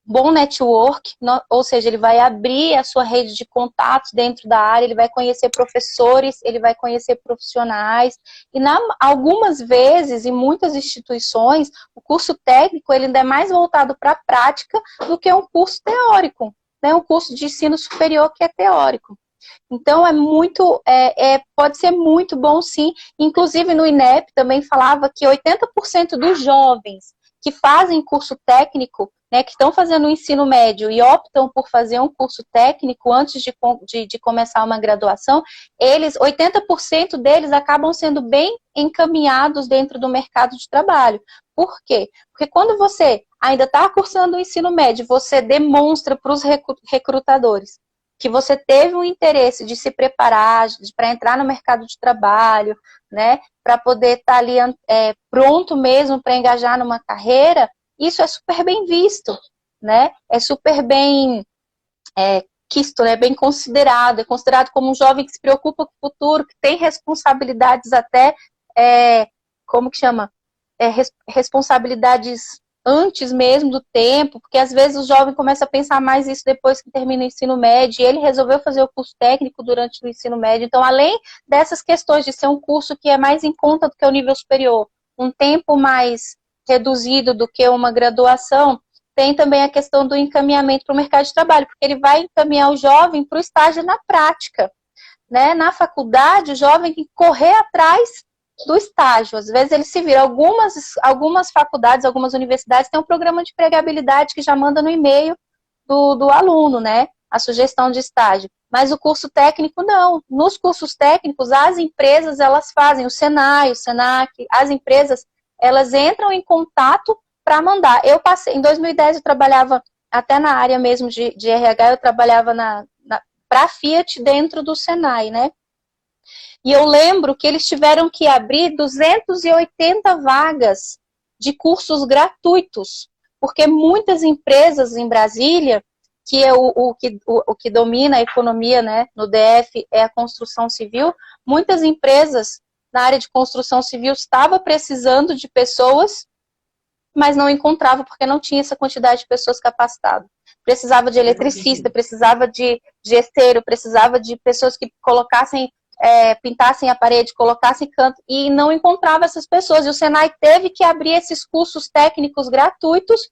bom network, ou seja, ele vai abrir a sua rede de contatos dentro da área, ele vai conhecer professores, ele vai conhecer profissionais, e algumas vezes, em muitas instituições, o curso técnico ele ainda é mais voltado para a prática do que um curso teórico, né? Um curso de ensino superior que é teórico. Então, pode ser muito bom, sim. Inclusive, no INEP também falava que 80% dos jovens que fazem curso técnico, né, que estão fazendo o ensino médio e optam por fazer um curso técnico antes de começar uma graduação, 80% deles acabam sendo bem encaminhados dentro do mercado de trabalho. Por quê? Porque quando você ainda está cursando o ensino médio, você demonstra para os recrutadores que você teve um interesse de se preparar para entrar no mercado de trabalho, né, para poder estar ali pronto mesmo para engajar numa carreira, isso é super bem visto, né? É super bem quisto, né? Bem considerado, é considerado como um jovem que se preocupa com o futuro, que tem responsabilidades até, como que chama? Responsabilidades antes mesmo do tempo, porque às vezes o jovem começa a pensar mais isso depois que termina o ensino médio, e ele resolveu fazer o curso técnico durante o ensino médio. Então, além dessas questões de ser um curso que é mais em conta do que o nível superior, um tempo mais reduzido do que uma graduação, tem também a questão do encaminhamento para o mercado de trabalho, porque ele vai encaminhar o jovem para o estágio na prática, né? Na faculdade, o jovem tem que correr atrás do estágio. Às vezes ele se vira. Algumas faculdades, algumas universidades têm um programa de empregabilidade que já manda no e-mail do aluno, né? A sugestão de estágio. Mas o curso técnico, não. Nos cursos técnicos, as empresas, elas fazem, o Senai, o Senac, as empresas, elas entram em contato para mandar. Em 2010, eu trabalhava até na área mesmo de RH, eu trabalhava para a Fiat dentro do Senai, né? E eu lembro que eles tiveram que abrir 280 vagas de cursos gratuitos, porque muitas empresas em Brasília, que é o que domina a economia, né, no DF é a construção civil, muitas empresas na área de construção civil estavam precisando de pessoas, mas não encontrava porque não tinha essa quantidade de pessoas capacitadas. Precisava de eletricista, precisava de gesseiro, precisava de pessoas que pintassem a parede, colocassem canto, e não encontrava essas pessoas. E o Senai teve que abrir esses cursos técnicos gratuitos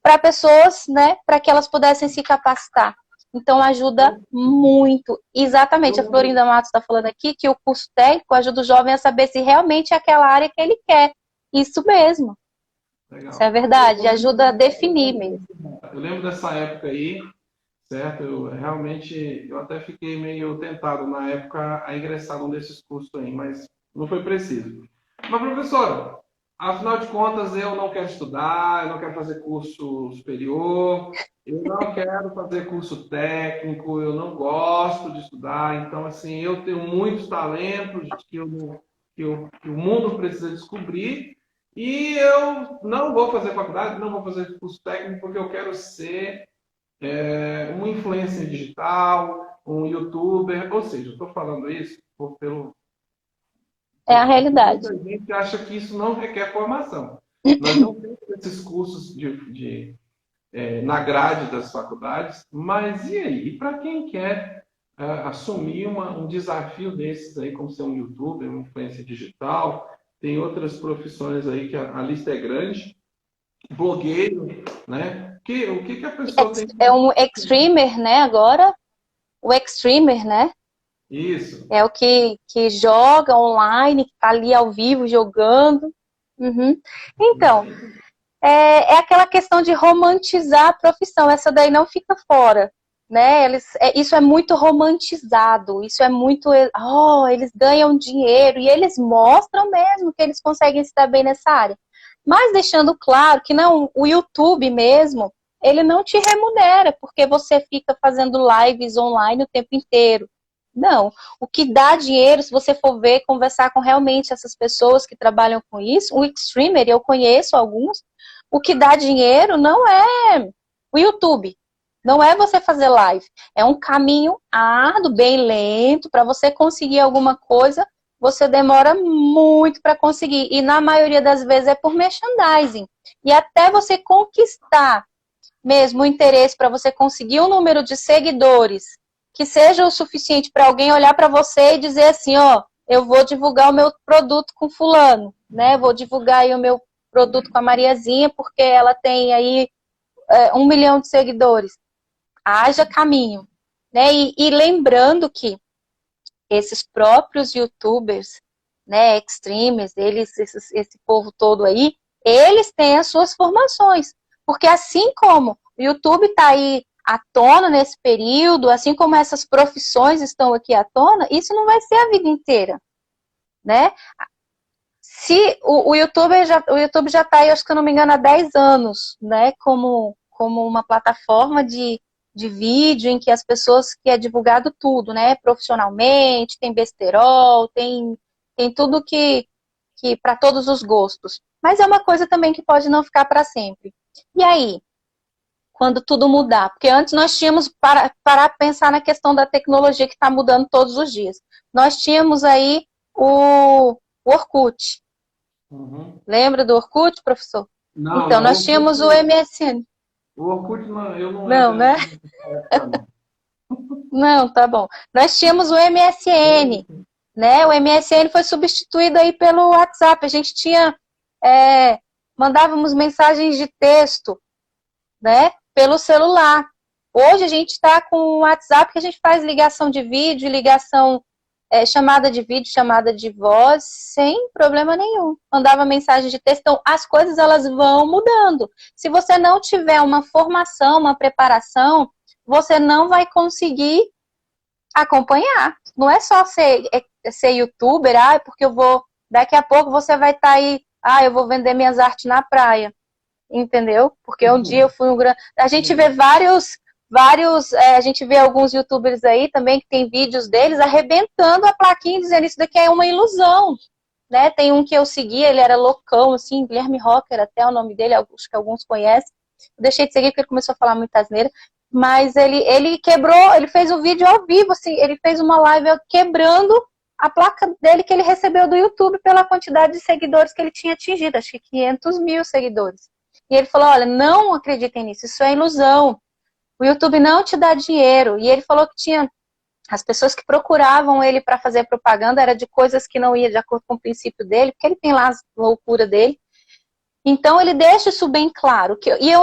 para pessoas, né, para que elas pudessem se capacitar. Então, ajuda muito. Exatamente, a Florinda Matos está falando aqui que o curso técnico ajuda o jovem a saber se realmente é aquela área que ele quer. Isso mesmo. Legal. Isso é verdade, ajuda a definir mesmo. Eu lembro dessa época aí, certo? Eu até fiquei meio tentado na época a ingressar num desses cursos aí, mas não foi preciso. Mas, professora, afinal de contas, eu não quero estudar, eu não quero fazer curso superior, eu não quero fazer curso técnico, eu não gosto de estudar, então, assim, eu tenho muitos talentos que o mundo precisa descobrir, e eu não vou fazer faculdade, não vou fazer curso técnico, porque eu quero ser um influencer digital, um youtuber, ou seja, eu estou falando isso É a porque realidade. muita gente acha que isso não requer formação. Nós não temos esses cursos na grade das faculdades, mas e aí? E para quem quer assumir um desafio desses aí, como ser um youtuber, um influencer digital, tem outras profissões aí que a lista é grande, blogueiro, né? O que que a pessoa tem É que... um extremer, né, agora? O extremer, né? Isso. É o que joga online, que tá ali ao vivo jogando. Uhum. Isso Então, aí. é aquela questão de romantizar a profissão. Essa daí não fica fora, né? Isso é muito romantizado. Isso é muito, eles ganham dinheiro e eles mostram mesmo que eles conseguem se dar bem nessa área. Mas deixando claro que não, o YouTube mesmo, ele não te remunera porque você fica fazendo lives online o tempo inteiro. Não, o que dá dinheiro, se você for ver, conversar com realmente essas pessoas que trabalham com isso, o streamer, eu conheço alguns, o que dá dinheiro não é o YouTube, não é você fazer live, é um caminho árduo, bem lento, para você conseguir alguma coisa, você demora muito para conseguir, e na maioria das vezes é por merchandising, e até você conquistar mesmo o interesse para você conseguir um número de seguidores que seja o suficiente para alguém olhar para você e dizer assim, ó, eu vou divulgar o meu produto com fulano, né? Vou divulgar aí o meu produto com a Mariazinha, porque ela tem aí 1 milhão de seguidores. Haja caminho, né? E lembrando que esses próprios YouTubers, né, extremes, esse povo todo aí, eles têm as suas formações. Porque assim como o YouTube está aí à tona nesse período, assim como essas profissões estão aqui à tona, isso não vai ser a vida inteira, né? Se o YouTube já está aí, acho que eu não me engano, há 10 anos, né, como uma plataforma de vídeo em que as pessoas, que é divulgado tudo, né, profissionalmente, tem besterol, tem tudo que para todos os gostos. Mas é uma coisa também que pode não ficar para sempre. E aí, quando tudo mudar? Porque antes nós tínhamos, para pensar na questão da tecnologia que está mudando todos os dias. Nós tínhamos aí o Orkut. Uhum. Lembra do Orkut, professor? Não, Então, não. nós tínhamos o MSN. O Orkut não, eu não Não, era né? dessa época, não. Não, tá bom. Nós tínhamos o MSN, né? O MSN foi substituído aí pelo WhatsApp. A gente tinha, mandávamos mensagens de texto, né? Pelo celular. Hoje a gente está com o WhatsApp que a gente faz ligação de vídeo, chamada de vídeo, chamada de voz, sem problema nenhum. Mandava mensagem de texto. Então, as coisas elas vão mudando. Se você não tiver uma formação, uma preparação, você não vai conseguir acompanhar. Não é só ser youtuber, porque eu vou. Daqui a pouco você vai estar aí, eu vou vender minhas artes na praia. Entendeu? Porque um dia eu fui um grande. A gente vê a gente vê alguns youtubers aí também que tem vídeos deles arrebentando a plaquinha dizendo isso daqui é uma ilusão, né? Tem um que eu segui, ele era loucão, assim, Guilherme Rocker, até o nome dele, acho que alguns conhecem. Eu deixei de seguir porque ele começou a falar muita asneira, mas ele quebrou, ele fez um vídeo ao vivo, assim, ele fez uma live quebrando a placa dele que ele recebeu do YouTube pela quantidade de seguidores que ele tinha atingido, acho que 500 mil seguidores. E ele falou, olha, não acreditem nisso, isso é ilusão. O YouTube não te dá dinheiro. E ele falou que tinha as pessoas que procuravam ele para fazer propaganda era de coisas que não ia de acordo com o princípio dele, porque ele tem lá as loucuras dele. Então ele deixa isso bem claro.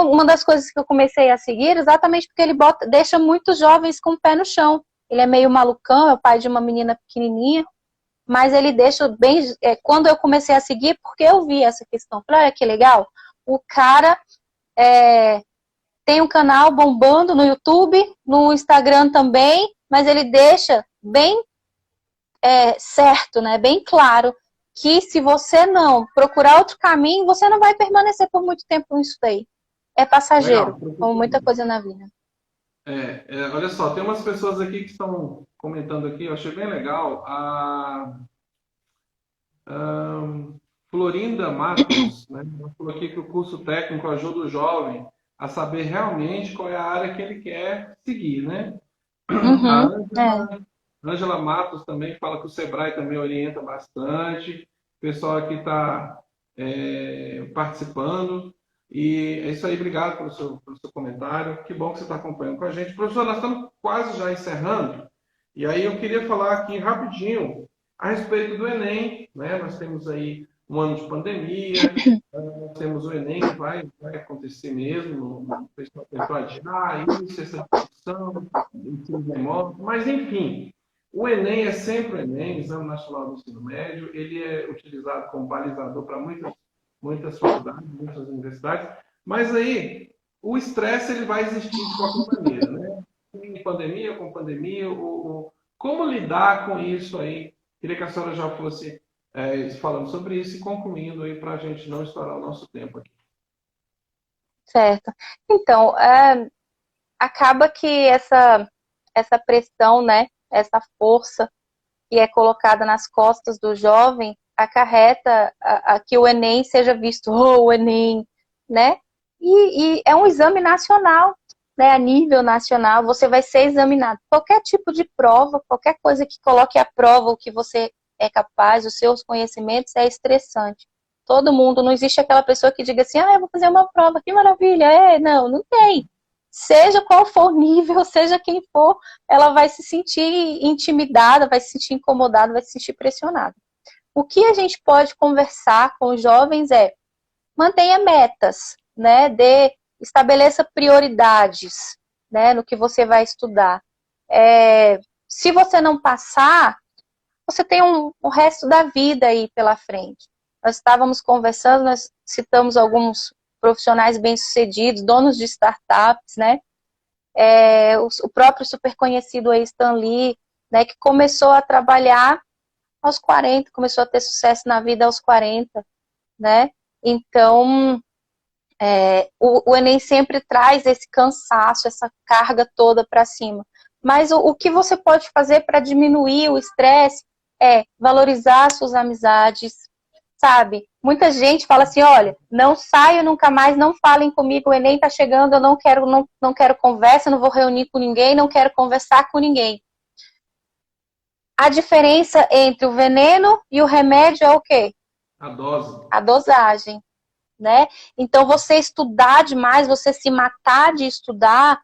Uma das coisas que eu comecei a seguir exatamente porque ele deixa muitos jovens com o pé no chão. Ele é meio malucão, é o pai de uma menina pequenininha, mas ele deixa bem... quando eu comecei a seguir, porque eu vi essa questão. Falei, olha que legal, o cara tem um canal bombando no YouTube, no Instagram também, mas ele deixa bem certo, né? Bem claro que se você não procurar outro caminho, você não vai permanecer por muito tempo nisso daí. É passageiro, Legal. como muita coisa na vida. Olha só, tem umas pessoas aqui que estão comentando aqui, eu achei bem legal. A Florinda Matos, né, ela falou aqui que o curso técnico ajuda o jovem a saber realmente qual é a área que ele quer seguir, né? A Uhum, Ângela Matos também fala que o Sebrae também orienta bastante. O pessoal aqui está participando. E é isso aí, obrigado pelo seu comentário. Que bom que você está acompanhando com a gente. Professor, nós estamos quase já encerrando. E aí eu queria falar aqui rapidinho a respeito do Enem. Né? Nós temos aí um ano de pandemia, nós temos o Enem que vai acontecer mesmo. O pessoal tentou adiar isso, essa discussão, ensino remoto, mas enfim. O Enem é sempre o Enem, Exame Nacional do Ensino Médio, ele é utilizado como balizador para muitas faculdades, muitas universidades, mas aí o estresse ele vai existir de qualquer maneira, né? Com pandemia, como lidar com isso aí? Queria que a senhora já fosse falando sobre isso e concluindo aí para a gente não estourar o nosso tempo aqui. certo. Então, acaba que essa pressão, né, essa força que é colocada nas costas do jovem acarreta a que o Enem seja visto, o Enem, né? E é um exame nacional, né? A nível nacional, você vai ser examinado. Qualquer tipo de prova, qualquer coisa que coloque à prova o que você é capaz, os seus conhecimentos, é estressante. Todo mundo, não existe aquela pessoa que diga assim, eu vou fazer uma prova, que maravilha. Não tem. Seja qual for o nível, seja quem for, ela vai se sentir intimidada, vai se sentir incomodada, vai se sentir pressionada. O que a gente pode conversar com os jovens mantenha metas, né? Estabeleça prioridades, né? No que você vai estudar. Se você não passar, você tem o resto da vida aí pela frente. Nós estávamos conversando, nós citamos alguns profissionais bem-sucedidos, donos de startups, né? O próprio super conhecido aí, Stan Lee, né, que começou a trabalhar aos 40, começou a ter sucesso na vida aos 40, né? Então, o Enem sempre traz esse cansaço, essa carga toda para cima. Mas o que você pode fazer para diminuir o estresse é valorizar suas amizades, sabe? Muita gente fala assim, olha, não saio nunca mais, não falem comigo, o Enem tá chegando, eu não quero conversa, não vou reunir com ninguém, não quero conversar com ninguém. A diferença entre o veneno e o remédio é o quê? A dose. A dosagem, né? Então, você estudar demais, você se matar de estudar,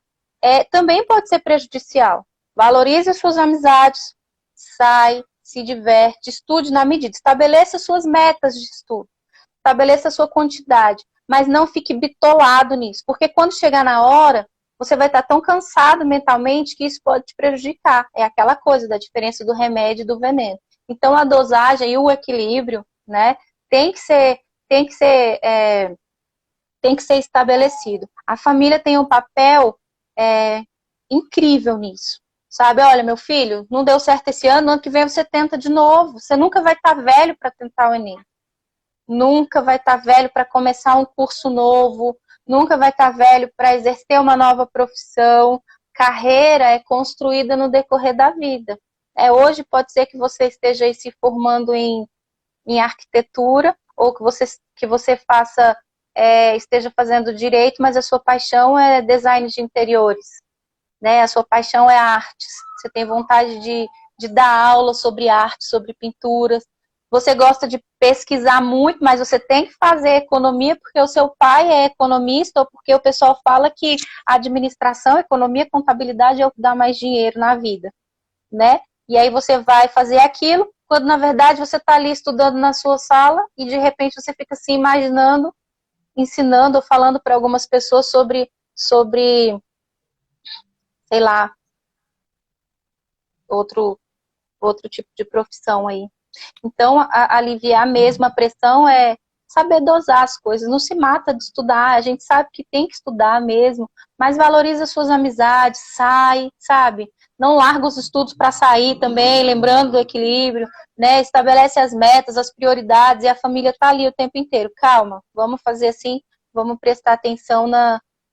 também pode ser prejudicial. Valorize as suas amizades, sai, se diverte, estude na medida, estabeleça suas metas de estudo, estabeleça a sua quantidade, mas não fique bitolado nisso, porque quando chegar na hora, você vai estar tão cansado mentalmente que isso pode te prejudicar. É aquela coisa da diferença do remédio e do veneno. Então, a dosagem e o equilíbrio, né, tem que ser, tem que ser, tem que ser estabelecido. A família tem um papel incrível nisso. Sabe, olha, meu filho, não deu certo esse ano, no ano que vem você tenta de novo. Você nunca vai estar velho para tentar o Enem. Nunca vai estar velho para começar um curso novo. Nunca vai estar velho para exercer uma nova profissão. Carreira é construída no decorrer da vida. Hoje pode ser que você esteja aí se formando em arquitetura, ou que você faça, esteja fazendo direito, mas a sua paixão é design de interiores. Né? A sua paixão é artes, você tem vontade de dar aula sobre arte, sobre pinturas, você gosta de pesquisar muito, mas você tem que fazer economia porque o seu pai é economista ou porque o pessoal fala que administração, economia, contabilidade é o que dá mais dinheiro na vida, né? E aí você vai fazer aquilo, quando na verdade você está ali estudando na sua sala e de repente você fica se imaginando, ensinando ou falando para algumas pessoas sobre sei lá, outro tipo de profissão aí. Então, aliviar mesmo a pressão saber dosar as coisas. Não se mata de estudar, a gente sabe que tem que estudar mesmo, mas valoriza suas amizades, sai, sabe? Não larga os estudos para sair também, lembrando do equilíbrio, né? Estabelece as metas, as prioridades, e a família está ali o tempo inteiro. Calma, vamos fazer assim, vamos prestar atenção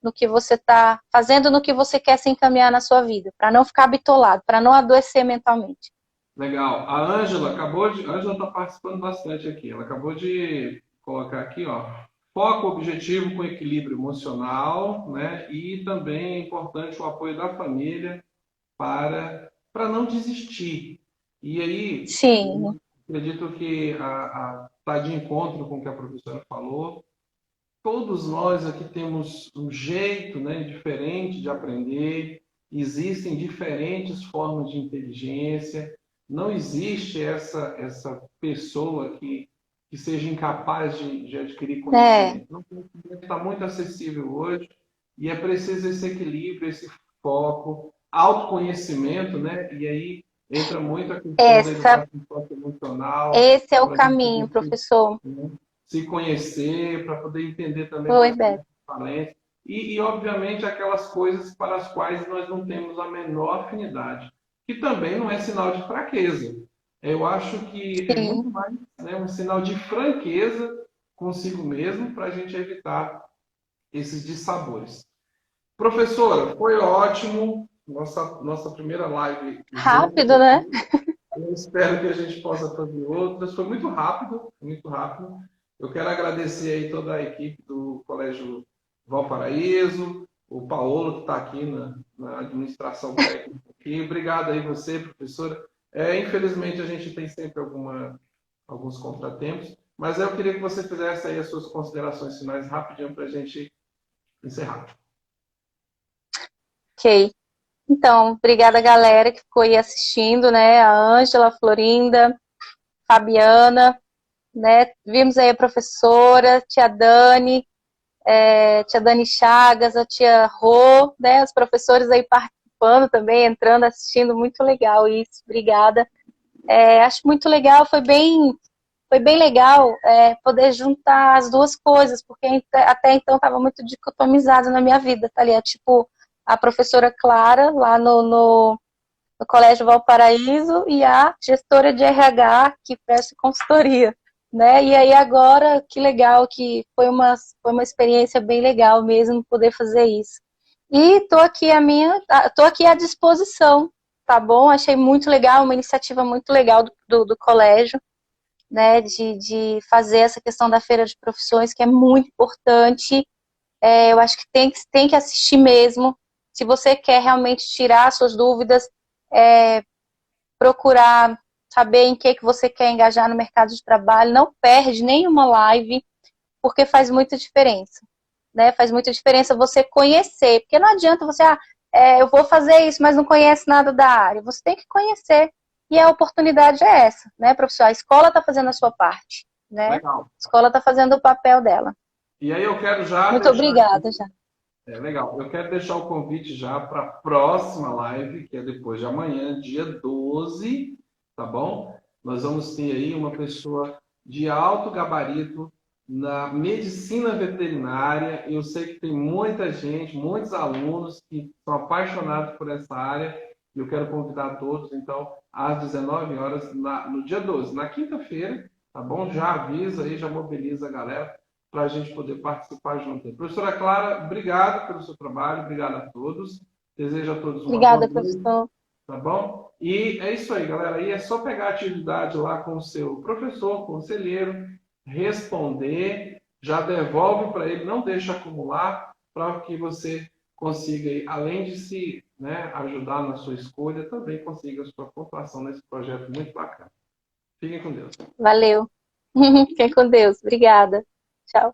no que você está fazendo, no que você quer se encaminhar na sua vida, para não ficar bitolado, para não adoecer mentalmente. Legal. A Ângela acabou de. A Ângela está participando bastante aqui. Ela acabou de colocar aqui, ó. Foco objetivo com equilíbrio emocional, né? E também é importante o apoio da família para não desistir. E aí, Sim, acredito que tá de encontro com o que a professora falou. Todos nós aqui temos um jeito, né, diferente de aprender. Existem diferentes formas de inteligência. Não existe essa pessoa que seja incapaz de adquirir é, conhecimento. Não, o conhecimento está muito acessível hoje e é preciso esse equilíbrio, esse foco, autoconhecimento, né? E aí entra muito a questão da essa, educação socioemocional, esse é o para a gente caminho, poder professor. se conhecer, para poder entender também Oi, nossas Beto. falências obviamente, aquelas coisas para as quais nós não temos a menor afinidade, que também não é sinal de fraqueza. Eu acho que é Sim. muito mais, né, um sinal de franqueza consigo mesmo para a gente evitar esses dissabores. Professora, foi ótimo. Nossa primeira live juntos Rápido, né? aqui. Eu espero que a gente possa fazer outras. Foi muito rápido, muito rápido. Eu quero agradecer aí toda a equipe do Colégio Valparaíso, o Paulo que está aqui na administração técnica aqui. Obrigado aí você, professora. Infelizmente a gente tem sempre alguns contratempos, mas eu queria que você fizesse aí as suas considerações finais rapidinho para a gente encerrar. Ok. Então, obrigada, galera, que ficou aí assistindo, né? A Ângela, a Florinda, Fabiana, né? Vimos aí a professora, tia Dani, tia Dani Chagas, a tia Rô, né? Os professores aí participando também, entrando, assistindo, muito legal isso, obrigada. Acho muito legal, foi bem legal poder juntar as duas coisas, porque até então estava muito dicotomizado na minha vida, tá ligado? Tipo, a professora Clara, lá no Colégio Valparaíso, e a gestora de RH, que presta consultoria, né? E aí agora, que legal, que foi uma experiência bem legal mesmo poder fazer isso. E tô aqui à disposição, tá bom? Achei muito legal, uma iniciativa muito legal do colégio, né, de fazer essa questão da feira de profissões, que é muito importante. Eu acho que tem que assistir mesmo. Se você quer realmente tirar suas dúvidas, procurar saber em que você quer engajar no mercado de trabalho, não perde nenhuma live, porque faz muita diferença. Né? Faz muita diferença você conhecer, porque não adianta você, eu vou fazer isso, mas não conhece nada da área. Você tem que conhecer. E a oportunidade é essa, né, professor? A escola está fazendo a sua parte, né? A Legal. escola está fazendo o papel dela. E aí eu quero já Muito deixar obrigada, já. legal. Eu quero deixar o convite já para a próxima live, que é depois de amanhã, dia 12, tá bom? Nós vamos ter aí uma pessoa de alto gabarito na medicina veterinária. Eu sei que tem muita gente, muitos alunos que são apaixonados por essa área. E eu quero convidar todos, então, às 19 horas, no dia 12, na quinta-feira, tá bom? Já avisa aí, já mobiliza a galera para a gente poder participar junto. Professora Clara, obrigado pelo seu trabalho, obrigado a todos. Desejo a todos uma boa Obrigada, noite, professor. tá bom? E é isso aí, galera. Aí é só pegar a atividade lá com o seu professor, conselheiro, responder, já devolve para ele, não deixa acumular, para que você consiga, além de se, né, ajudar na sua escolha, também consiga a sua pontuação nesse projeto muito bacana. Fiquem com Deus. Valeu. Fiquem com Deus. Obrigada. Tchau.